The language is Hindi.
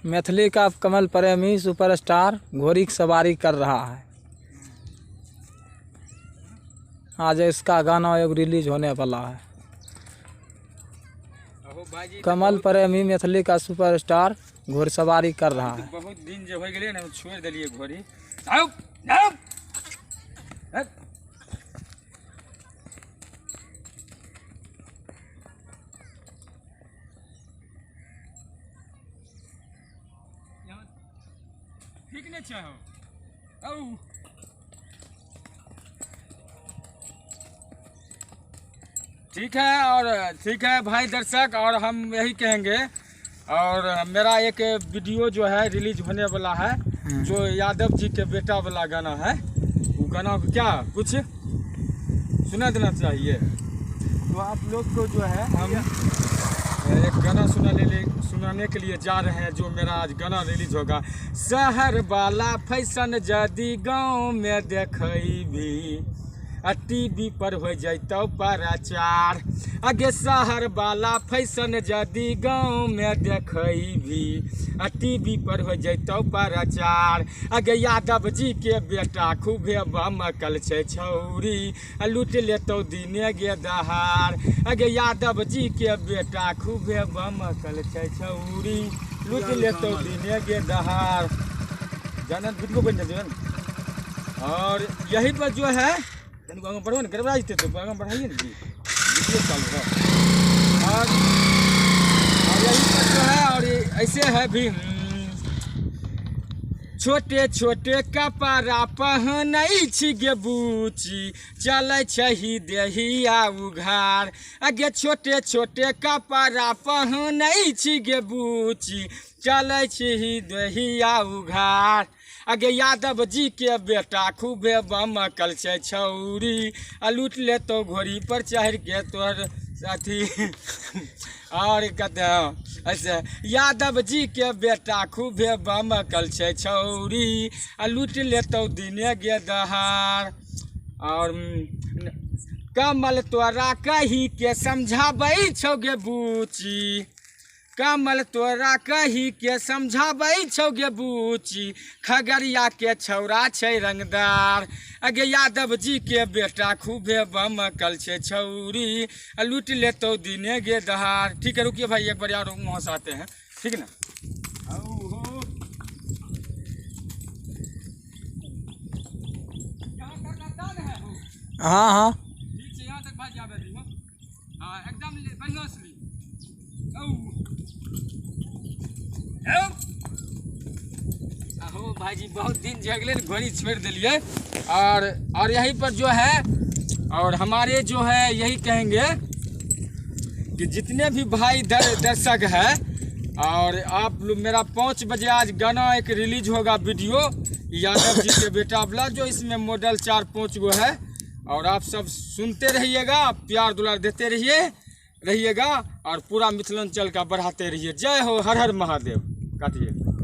मैथिली का कमल प्रेमी सुपरस्टार घोड़ी की सवारी कर रहा है। आज इसका गाना एक रिलीज होने वाला है। कमल प्रेमी मैथिली का सुपरस्टार घोड़ी सवारी कर रहा है। बहुत दिन जो हो गए ना छोड़ दिलिए घोड़ी। ठीक नहीं चाहो ठीक है। और ठीक है भाई दर्शक, और हम यही कहेंगे, और मेरा एक वीडियो जो है रिलीज होने वाला है, जो यादव जी के बेटा वाला गाना है। वो गाना क्या कुछ सुना देना चाहिए, तो आप लोग को जो है हम एक गाना सुनाने के लिए जा रहे हैं, जो मेरा आज गाना रिलीज होगा। शहर वाला फैशन जदी गाँव में देखई भी, टीवी पर हो जैतो प्रचार। आगे शहर वाला फैशन जदी गाँव में देखई भी, टीवी पर हो जैतो प्रचार। आगे यादव जी के बेटा खूबे बमकल छे छौरी, लूट लेतो दिने गे दहार। आगे यादव जी के बेटा खूबे बमकल छे छौरी, लूट लेतो दिने गे दहार। जानत वीडियो बन जाए। और यही पर जो है बढ़ो ना, गड़बड़ा जीते तो बढ़ाइए ना जी, वीडियो चालू है। और यही पर जो है, और ऐसे है भी, छोटे छोटे कपड़ा पहनई छी गे बूची, चलै छही देहिया उघार। आगे छोटे छोटे कपड़ा पहनई छी गे बूची, चलै छही देहिया उघार। आगे यादव जी के बेटा खूबे बमकल छे छौरी, लूट ले तो घोड़ी पर चढ़ के तोर साथी। और कहते ऐसे यादव जी के बेटा खूबे बमकल छे छौरी, लूट ले तो दिने गे दहार। और कमल तोरा कही के समझाबै छौ गे बूची, कमल तोरा कही के समझाबै छौ गे बूची, खगड़िया के छौरा छे रंगदार। आगे यादव जी के बेटा खूबे बमकल छे छौरी, लूट लेतो दिने गे दहार। ठीक है, रुकिए भाई, एक बार यार वहाँ से आते हैं, ठीक है ना। हाँ हाँ ठीक है, यहाँ तक भाई जाबे दी। हाँ एकदम बढ़िया से ली। अहो भाई जी, बहुत दिन जगले घोड़ी छोड़ दिलिए। और यहीं पर जो है, और हमारे जो है यही कहेंगे कि जितने भी भाई दर्शक हैं, और आप लोग मेरा 5 बजे आज गाना एक रिलीज होगा वीडियो यादव जी के बेटा वाला, जो इसमें मॉडल 4-5 गो है। और आप सब सुनते रहिएगा, प्यार दुलार देते रहिएगा, और पूरा मिथिलांचल का बढ़ाते रहिए। जय हो, हर हर महादेव। काटिए।